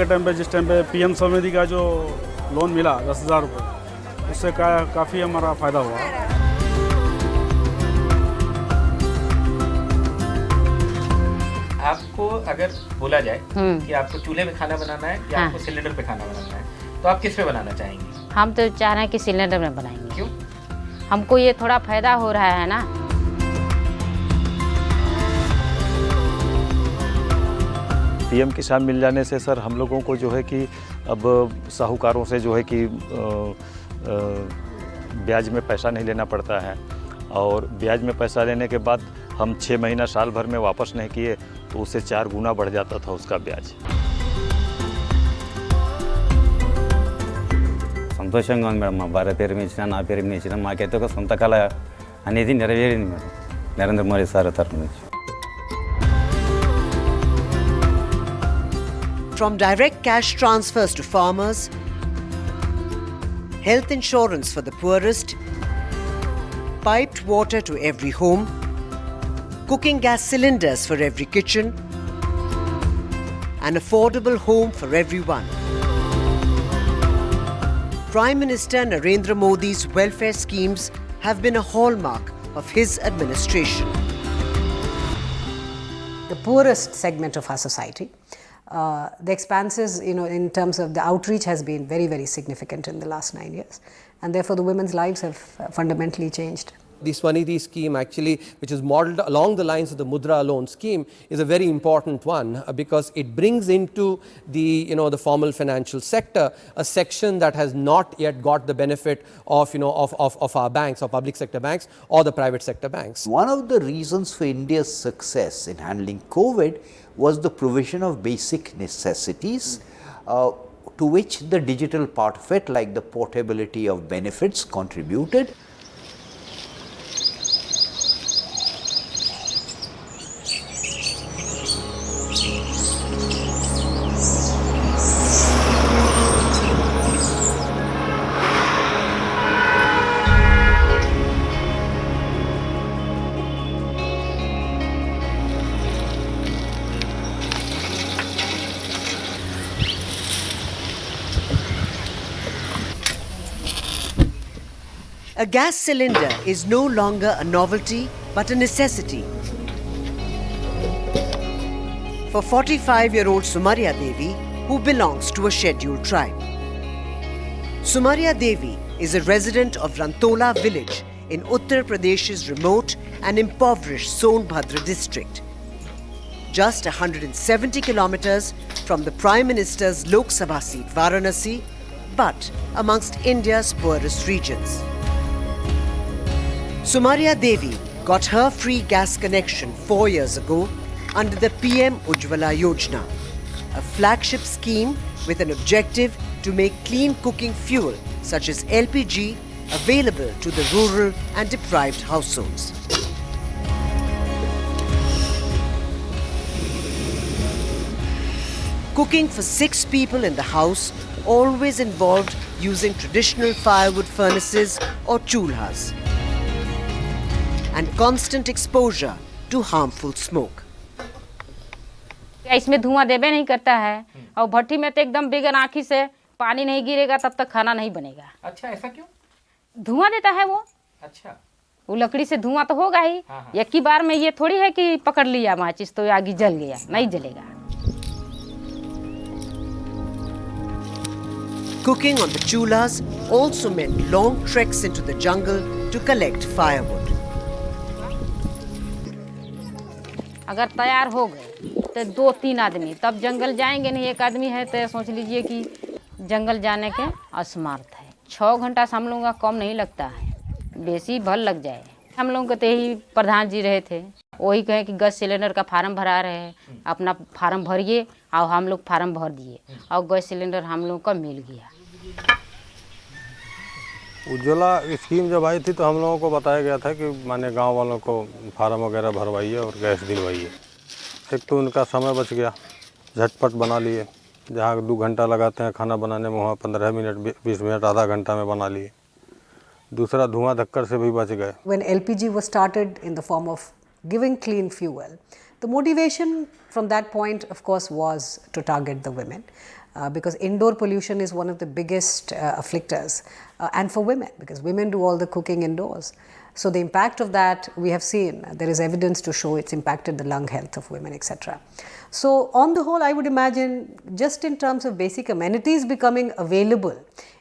के टाइम पे, जिस टाइम पे पीएम स्वनिधि का जो लोन मिला 10,000 रुपये, उससे काफ़ी हमारा फ़ायदा हुआ। आपको अगर बोला जाए कि आपको चूल्हे में खाना बनाना है या आपको सिलेंडर पे खाना बनाना है, तो आप किस पे बनाना चाहेंगे? हम तो चाह रहे हैं कि सिलेंडर में बनाएंगे। क्यों? हमको ये थोड़ा फ़ायदा हो रहा है ना। पीएम किसान मिल जाने से सर हम लोगों को जो है कि अब साहूकारों से जो है कि ब्याज में पैसा नहीं लेना पड़ता है, और ब्याज में पैसा लेने के बाद हम 6 महीना साल भर में वापस नहीं किए तो उससे 4 गुना बढ़ जाता था उसका ब्याज। సంతోషంగా ఉంది మేడం. మా భార్య పేరు మీద ఇచ్చిన, నా పేరు మీద ఇచ్చిన, మాకైతే ఒక సొంత కళ అనేది నెరవేరింది మేడం నరేంద్ర మోడీ సార్ తరఫు నుంచి. From direct cash transfers to farmers, health insurance for the poorest, piped water to every home, cooking gas cylinders for every kitchen, an affordable home for everyone. Prime Minister Narendra Modi's welfare schemes have been a hallmark of his administration. The poorest segment of our society, the expanses, in terms of the outreach has been very, very significant in the last 9 years. And therefore, the women's lives have fundamentally changed. The Swanidhi scheme actually, which is modelled along the lines of the Mudra loan scheme, is a very important one because it brings into the, the formal financial sector a section that has not yet got the benefit of, of our banks, or public sector banks, or the private sector banks. One of the reasons for India's success in handling COVID was the provision of basic necessities, to which the digital part of it, like the portability of benefits, contributed. A gas cylinder is no longer a novelty but a necessity. For 45-year-old Sumarya Devi, who belongs to a scheduled tribe. Sumarya Devi is a resident of Rantola village in Uttar Pradesh's remote and impoverished Sonbhadra district. Just 170 kilometers from the Prime Minister's Lok Sabha seat Varanasi, but amongst India's poorest regions. Sumarya Devi got her free gas connection 4 years ago under the PM Ujjwala Yojana, a flagship scheme with an objective to make clean cooking fuel such as LPG available to the rural and deprived households. Cooking for 6 people in the house always involved using traditional firewood furnaces or chulhas, and constant exposure to harmful smoke. इसमें धुआं देवे नहीं करता है, और भट्टी में तो एकदम बिगन आँखी से पानी नहीं गिरेगा तब तक खाना नहीं बनेगा। अच्छा, ऐसा क्यों? धुआं देता है वो। अच्छा, वो लकड़ी से धुआं तो होगा ही। एक ही बार में ये थोड़ी है कि पकड़ लिया माचिस तो आगे जल गया, नहीं जलेगा। Cooking on the chulhas also meant long treks into the jungle to collect firewood. अगर तैयार हो गए तो 2-3 आदमी तब जंगल जाएंगे नहीं। एक आदमी है तो सोच लीजिए कि जंगल जाने के असमर्थ है। 6 घंटा से हम लोगों का कम नहीं लगता है, बेसी भर लग जाए। हम लोगों को तो यही प्रधान जी रहे थे, वही कहे कि गैस सिलेंडर का फार्म भरा रहे हैं, अपना फार्म भरिए, और हम लोग फार्म भर दिए और गैस सिलेंडर हम लोगों को मिल गया। उज्ज्वला स्कीम जब आई थी तो हम लोगों को बताया गया था कि माने गांव वालों को फार्म वगैरह भरवाइए और गैस दिलवाइए। एक तो उनका समय बच गया, झटपट बना लिए। जहाँ 2 घंटा लगाते हैं खाना बनाने में, वहाँ 15 मिनट 20 मिनट आधा घंटा में बना लिए। दूसरा, धुआं धक्कर से भी बच गए। When LPG was started in the form of giving clean fuel, the motivation from that point, of course, was to target the women. because indoor pollution is one of the biggest afflictors, and for women, because women do all the cooking indoors. So the impact of that we have seen, there is evidence to show it's impacted the lung health of women, etc. So on the whole, I would imagine just in terms of basic amenities becoming available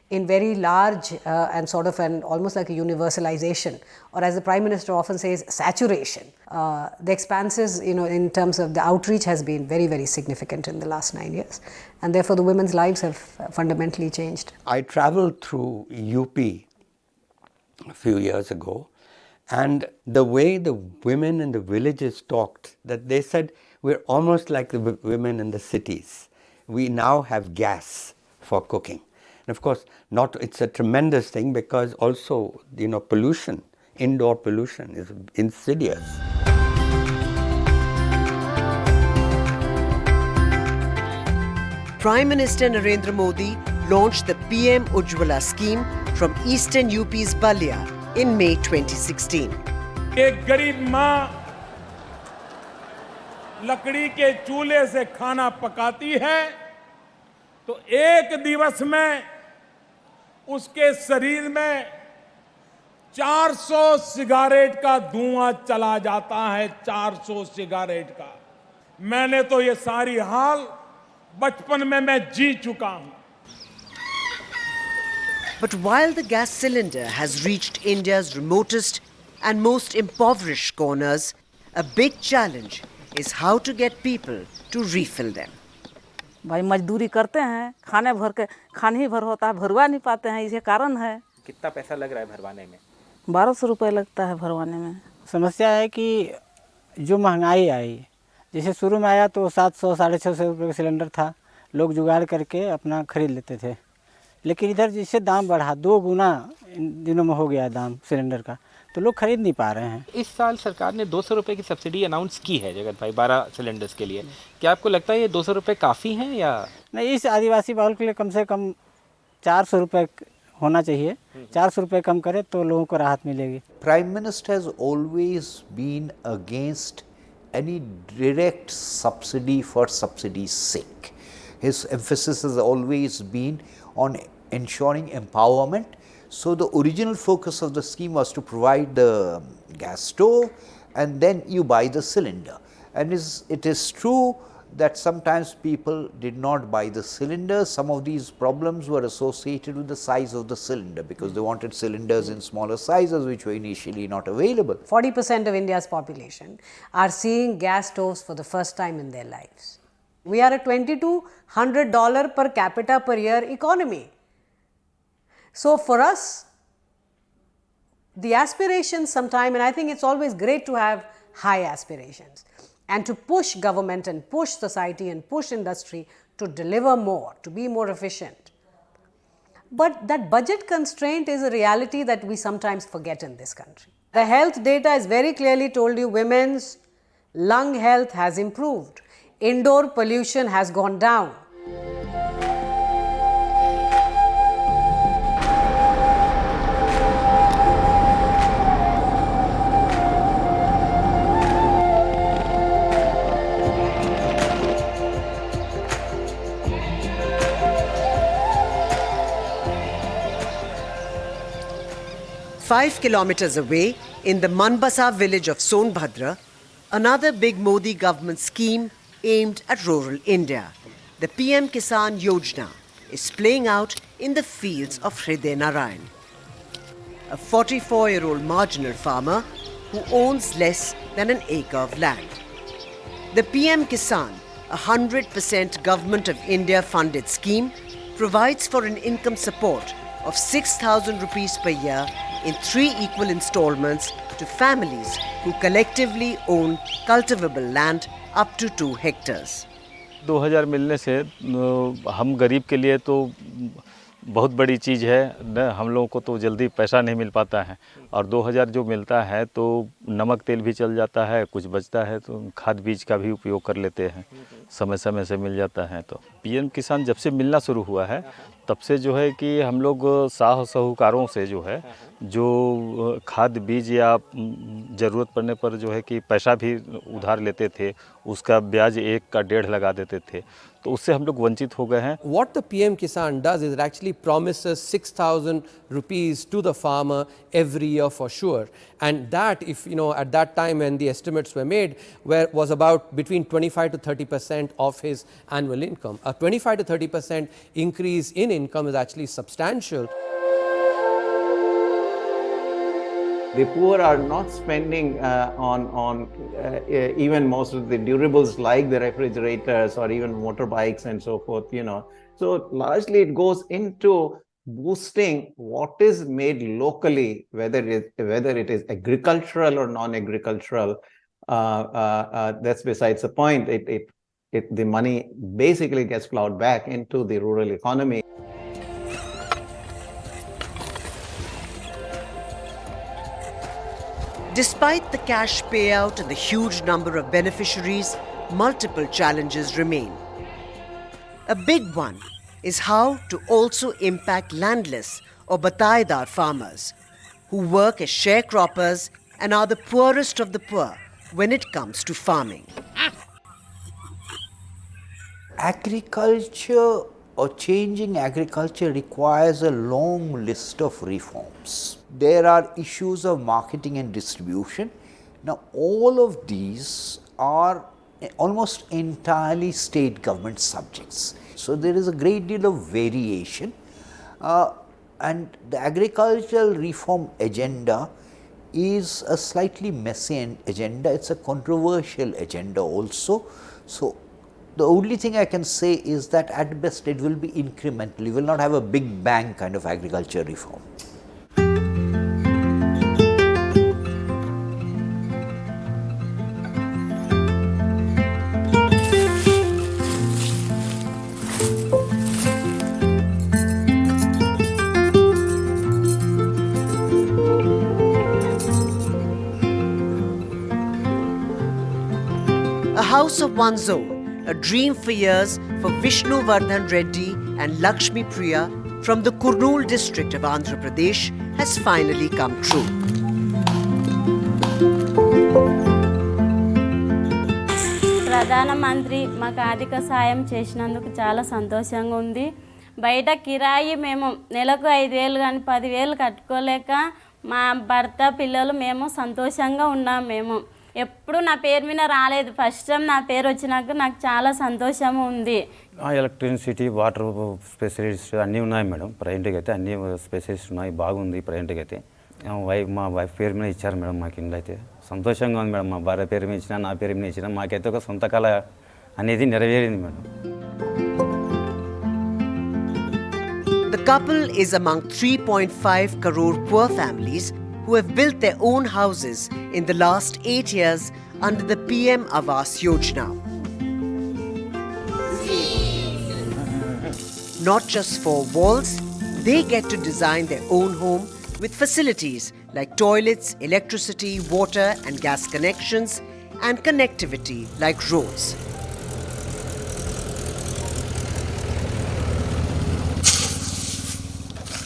in very large and sort of an almost like a universalization, or as the Prime Minister often says, saturation. The expanses, in terms of the outreach has been very, very significant in the last 9 years, and therefore the women's lives have fundamentally changed. I traveled through UP a few years ago, and the way the women in the villages talked, that they said, we're almost like the women in the cities. We now have gas for cooking. And of course, it's a tremendous thing, because also, pollution, indoor pollution is insidious. Prime Minister Narendra Modi launched the PM Ujjwala scheme from eastern UP's Balia in May 2016. एक गरीब माँ लकड़ी के चूल्हे से खाना पकाती है तो एक दिवस में उसके शरीर में 400 सिगारेट का धुआं चला जाता है, 400 सिगारेट का। मैंने तो ये सारी हाल बचपन में मैं जी चुका हूं। But while the gas cylinder has reached India's remotest and most impoverished corners, a big challenge is how to get people to refill them. भाई मजदूरी करते हैं, खाने ही भर होता है, भरवा नहीं पाते हैं, इसे कारण है। कितना पैसा लग रहा है भरवाने में? 1200 रुपये लगता है भरवाने में। समस्या है कि जो महंगाई आई, जैसे शुरू में आया तो 700 650 रुपये का सिलेंडर था, लोग जुगाड़ करके अपना खरीद लेते थे, लेकिन इधर जिससे दाम बढ़ा 2 गुना इन दिनों में हो गया दाम सिलेंडर का, तो लोग खरीद नहीं पा रहे हैं। इस साल सरकार ने 200 रुपये की सब्सिडी अनाउंस की है जगत भाई 12 सिलेंडर्स के लिए। क्या आपको लगता है ये 200 रुपये काफ़ी हैं या नहीं? इस आदिवासी बाहुल के लिए कम से कम 400 रुपये होना चाहिए। 400 रुपये कम करें तो लोगों को राहत मिलेगी। Prime Minister has always been against any direct subsidy for subsidy's sake. His emphasis has always been on ensuring empowerment. So the original focus of the scheme was to provide the gas stove and then you buy the cylinder. And it is true that sometimes people did not buy the cylinder. Some of these problems were associated with the size of the cylinder, because they wanted cylinders in smaller sizes which were initially not available. 40% of India's population are seeing gas stoves for the first time in their lives. We are a $2,200 per capita per year economy. So for us, the aspirations sometime, and I think it's always great to have high aspirations and to push government and push society and push industry to deliver more, to be more efficient. But that budget constraint is a reality that we sometimes forget in this country. The health data is very clearly told you women's lung health has improved. Indoor pollution has gone down. Five kilometers away, in the Manbasa village of Sonbhadra, another big Modi government scheme aimed at rural India. The PM Kisan Yojana is playing out in the fields of Hriday Narayan, a 44-year-old marginal farmer who owns less than an acre of land. The PM Kisan, a 100% Government of India funded scheme, provides for an income support of 6,000 rupees per year in 3 equal installments to families who collectively own cultivable land up to 2 hectares. 2000 मिलने से हम गरीब के लिए तो बहुत बड़ी चीज़ है न, हम लोगों को तो जल्दी पैसा नहीं मिल पाता है, और 2000 जो मिलता है तो नमक तेल भी चल जाता है, कुछ बचता है तो खाद बीज का भी उपयोग कर लेते हैं, समय समय से मिल जाता है। तो पीएम किसान जब से मिलना शुरू हुआ है तब से जो है कि हम लोग साहूकारों से जो है जो खाद बीज या ज़रूरत पड़ने पर जो है कि पैसा भी उधार लेते थे, उसका ब्याज 1 का 1.5 लगा देते थे, तो उससे हम लोग वंचित हो गए हैं। What the PM Kisan does is it actually promises 6,000 rupees to the farmer every year for sure. And that, if you know, at that time when the estimates were made, was about between 25 to 30% of his annual income. A 25 to 30% increase in income is actually substantial. The poor are not spending on even most of the durables like the refrigerators or even motorbikes and so forth, you know. So largely it goes into boosting what is made locally, whether it is agricultural or non-agricultural. That's besides the point. The money basically gets plowed back into the rural economy. Despite the cash payout and the huge number of beneficiaries, multiple challenges remain. A big one is how to also impact landless or bataidar farmers who work as sharecroppers and are the poorest of the poor when it comes to farming. Agriculture or changing agriculture requires a long list of reforms. There are issues of marketing and distribution. Now, all of these are almost entirely state government subjects. So, there is a great deal of variation and the agricultural reform agenda is a slightly messy agenda. It's a controversial agenda also. So, the only thing I can say is that at best it will be incremental. We will not have a big bang kind of agriculture reform. A house of one's own, a dream for years for Vishnu Vardhan Reddy and Lakshmi Priya from the Kurnool district of Andhra Pradesh has finally come true. ప్రధానమంత్రి మాకు ఆర్థిక సాయం చేసినందుకు చాలా సంతోషంగా ఉంది. బయట కిరాయి మేము నెలకు 5,000 కానీ 10,000 కట్టుకోలేక మా భర్త పిల్లలు మేము సంతోషంగా ఉన్నాం. మేము ఎప్పుడు నా పేరు మీద రాలేదు. ఫస్ట్ టైం నా పేరు వచ్చినాక నాకు చాలా సంతోషం ఉంది. ఎలక్ట్రిసిటీ వాటర్ ఫెసిలిటీస్ అన్నీ ఉన్నాయి మేడం. ప్రజెంట్గా అయితే అన్ని ఫెసిలిటీస్ ఉన్నాయి, బాగుంది ప్రజెంట్గా అయితే. మా వైఫ్ పేరు మీద ఇచ్చారు మేడం మాకు ఇంట్లో అయితే. సంతోషంగా ఉంది మేడం. మా భార్య పేరు మీద ఇచ్చినా, నా పేరు మీద ఇచ్చినా మాకైతే ఒక సొంత కళ అనేది నెరవేరింది madam. The couple is among 3.5 crore poor families who have built their own houses in the last 8 years under the PM Awas Yojana. Not just 4 walls, they get to design their own home with facilities like toilets, electricity, water and gas connections and connectivity like roads.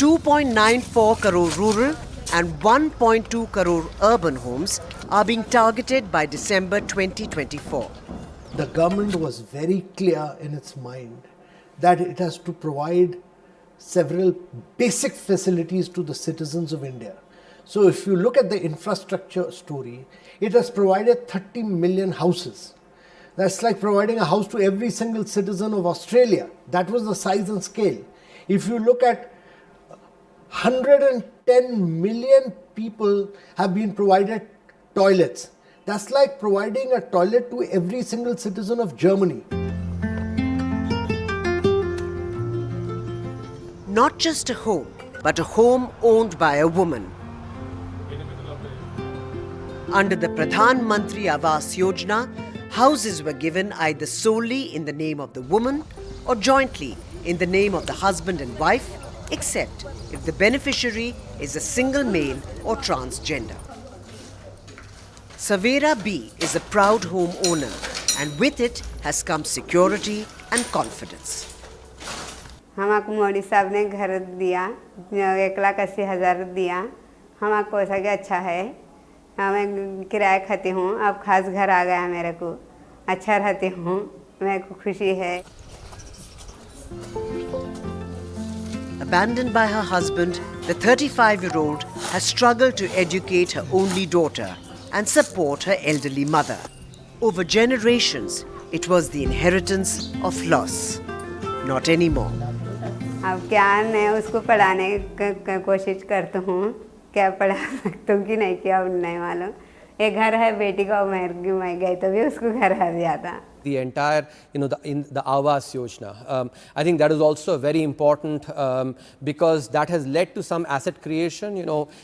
$2.94 crore rural and 1.2 crore urban homes are being targeted by December 2024. The government was very clear in its mind that it has to provide several basic facilities to the citizens of India. So if you look at the infrastructure story, it has provided 30 million houses. That's like providing a house to every single citizen of Australia. That was the size and scale. If you look at 110 million people have been provided toilets. That's like providing a toilet to every single citizen of Germany. Not just a home, but a home owned by a woman. Under the Pradhan Mantri Awas Yojana, houses were given either solely in the name of the woman or jointly in the name of the husband and wife, except if the beneficiary is a single male or transgender. Savera B is a proud home owner, and with it has come security and confidence. हमको मोदी साहब ने घर दिया, 1,80,000 दिया, हमको ऐसा कि अच्छा है. मैं किराया खाती हूँ, अब खास घर आ गया मेरे को, अच्छा रहती हूँ, मेरे को खुशी है. Abandoned by her husband, the 35-year-old has struggled to educate her only daughter and support her elderly mother. Over generations, it was the inheritance of loss. Not anymore. अब क्या मैं उसको पढ़ाने की कोशिश करती हूँ, क्या पढ़ा सकती हूँ कि नहीं किया नहीं मालूम. एक घर है बेटी का, मैं गई तो भी उसको घर आ जाता. The entire, the Awas Yojana. I think that is also very important because that has led to some asset creation,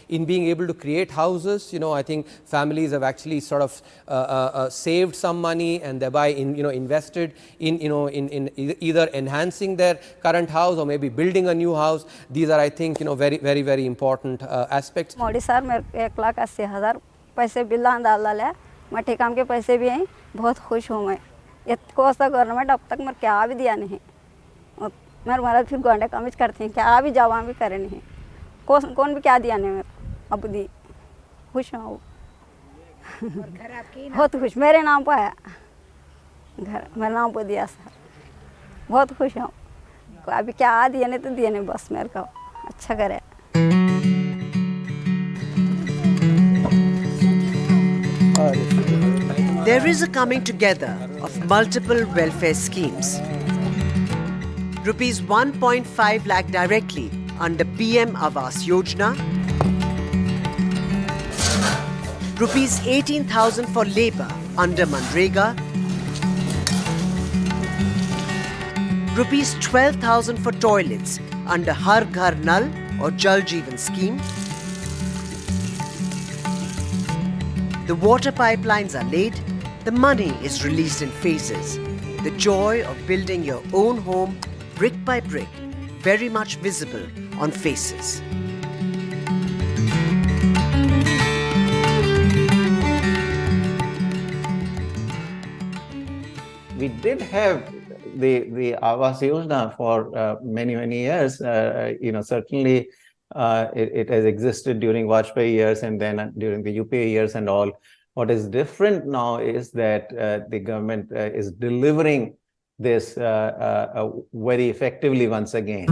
in being able to create houses. I think families have actually sort of saved some money and thereby invested in either enhancing their current house or maybe building a new house. These are, I think, very, very, very important aspects. Modi sir मेरे 1,80,000 पैसे bill डाल है, मैं ठेकाम के पैसे भी हैं, बहुत खुश हूँ मैं. कौन सा गवर्नमेंट अब तक मेरे क्या भी दिया नहीं, मेरे महाराज फिर गोंडे कमिज करते हैं, क्या भी जवा भी करे नहीं, कौन भी क्या दिया नहीं मेरे, अब दी खुश हूँ. बहुत खुश, मेरे नाम पर आया घर, मेरे नाम पर दिया सर, बहुत खुश हूँ. अभी क्या दिया नहीं तो दिया नहीं, बस मेरे को अच्छा करे. There is a coming together of multiple welfare schemes. Rupees 1.5 lakh directly under PM Awas Yojana. Rupees 18,000 for labour under Manrega. Rupees 12,000 for toilets under Har Ghar Nal or Jal Jeevan scheme. The water pipelines are laid, the money is released in phases. The joy of building your own home, brick by brick, very much visible on faces. We did have the Awas Yojana for many years. Certainly it has existed during Vajpayee years and then during the UPA years and all. What is different now is that the government is delivering this very effectively once again.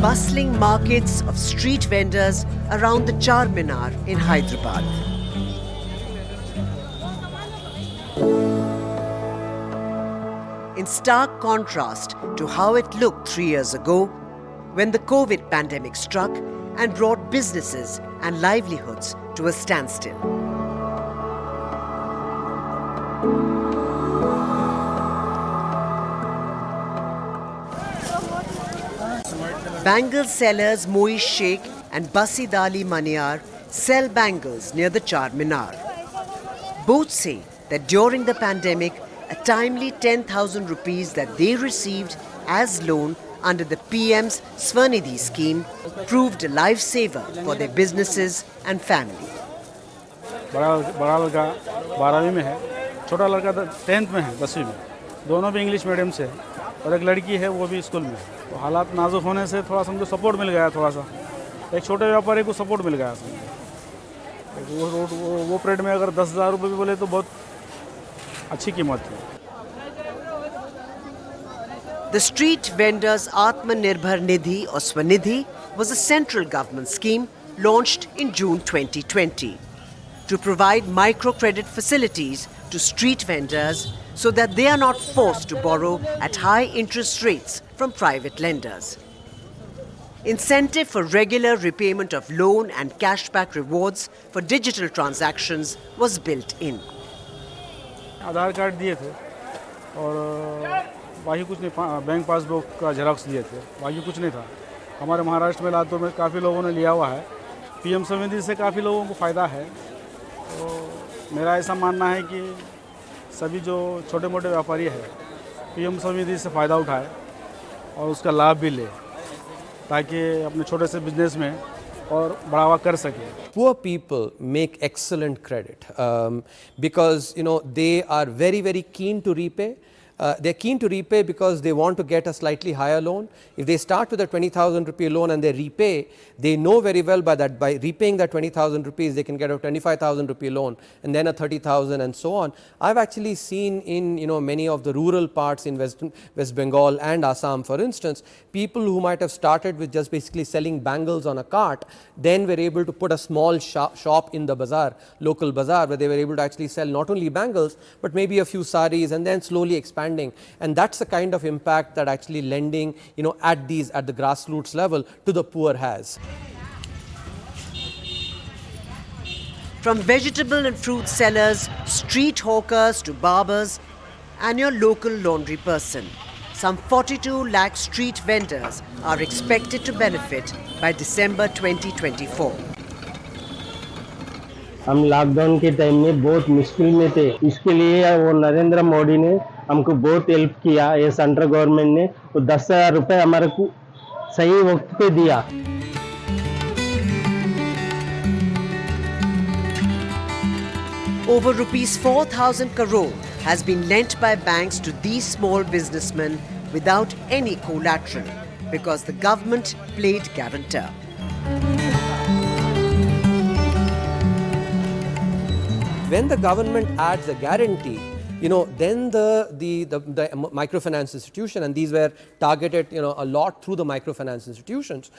Bustling markets of street vendors around the Charminar in Hyderabad. In stark contrast to how it looked 3 years ago, when the COVID pandemic struck and brought businesses and livelihoods to a standstill. Bangle sellers Moish Sheikh and Basid Ali Maniar sell bangles near the Charminar. Both say that during the pandemic, a timely 10,000 rupees that they received as loan under the PM's Swanidhi scheme proved a lifesaver for their businesses and family. बड़ा लड़का 12वीं में है, छोटा लड़का 10th में है, 10वीं में. दोनों भी इंग्लिश मीडियम से है और एक लड़की है वो भी स्कूल में. तो हालात नाजुक होने से थोड़ा सा हमको सपोर्ट मिल गया. थोड़ा सा एक छोटे व्यापारी को सपोर्ट मिल गया. वो परेड में अगर 10,000 रुपये भी बोले तो बहुत अच्छी कीमत थी. The street vendors Atmanirbhar Nidhi or Swanidhi was a central government scheme launched in June 2020 to provide microcredit facilities to street vendors so that they are not forced to borrow at high interest rates from private lenders. Incentive for regular repayment of loan and cashback rewards for digital transactions was built in. Aadhaar card दिए थे और बाकी कुछ नहीं, bank passbook का Xerox दिए थे, बाकी कुछ नहीं था. हमारे महाराष्ट्र में लातूर में काफ़ी लोगों ने लिया हुआ है. पीएम स्वनिधि से काफ़ी लोगों को फ़ायदा है. तो मेरा ऐसा मानना है कि सभी जो छोटे मोटे व्यापारी है पीएम स्वनिधि से फ़ायदा उठाए और उसका लाभ भी ले ताकि अपने छोटे से बिजनेस में और बढ़ावा कर सके. Poor people make excellent credit because they are very keen to repay. they're keen to repay because they want to get a slightly higher loan. If they start with a 20,000 rupee loan and they repay, they know very well by repaying that 20,000 rupees, they can get a 25,000 rupee loan and then a 30,000 and so on. I've actually seen in many of the rural parts in West Bengal and Assam, for instance, people who might have started with just basically selling bangles on a cart, then were able to put a small shop in the bazaar, local bazaar, where they were able to actually sell not only bangles but maybe a few saris, and then slowly expanding. And that's the kind of impact that actually lending at the grassroots level to the poor has. From vegetable and fruit sellers, street hawkers to barbers and your local laundry person, some 42 lakh street vendors are expected to benefit by December 2024. हम lockdown के time में बहुत मुश्किल में थे, इसके लिए वो नरेंद्र मोदी ने हमको बहुत हेल्प किया। ये सेंट्रल गवर्नमेंट ने वो 10,000 रुपए हमारे को सही वक्त पे दिया। Over rupees 4,000 crore has been lent by banks to these small businessmen without any collateral because the government played guarantor. When the government adds a guarantee, then the microfinance institution, and these were targeted a lot through the microfinance institutions,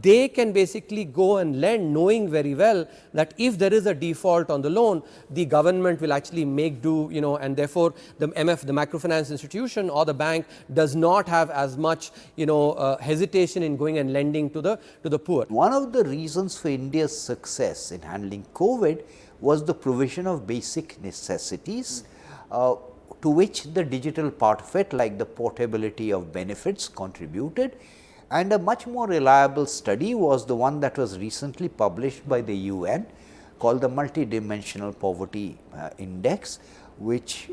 they can basically go and lend knowing very well that if there is a default on the loan, the government will actually make do, and therefore the microfinance institution or the bank does not have as much hesitation in going and lending to the poor. One of the reasons for India's success in handling COVID was the provision of basic necessities, to which the digital part of it, like the portability of benefits, contributed. And a much more reliable study was the one that was recently published by the UN called the Multidimensional Poverty Index, which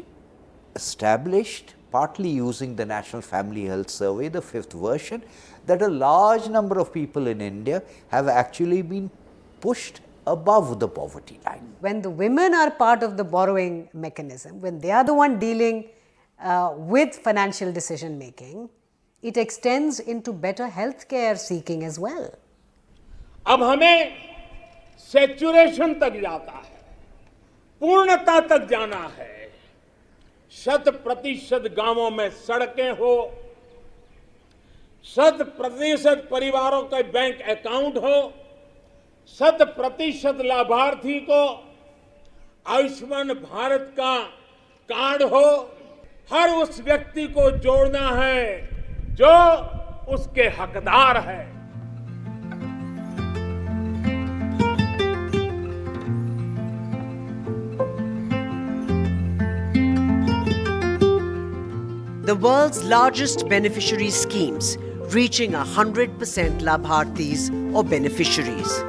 established, partly using the National Family Health Survey, the 5th version, that a large number of people in India have actually been pushed above the poverty line. When the women are part of the borrowing mechanism, when they are the one dealing with financial decision making, it extends into better healthcare seeking as well. अब हमें saturation तक जाता है, पूर्णता तक जाना है। 100% गांवों में सड़कें हो, 100% परिवारों के बैंक अकाउंट हो, 100% लाभार्थी को आयुष्मान भारत का कार्ड हो, हर उस व्यक्ति को जोड़ना है जो उसके हकदार है। The world's largest beneficiary schemes reaching 100% Labharthis or beneficiaries.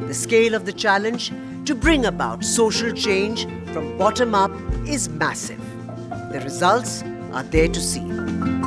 The scale of the challenge to bring about social change from bottom up is massive. The results are there to see.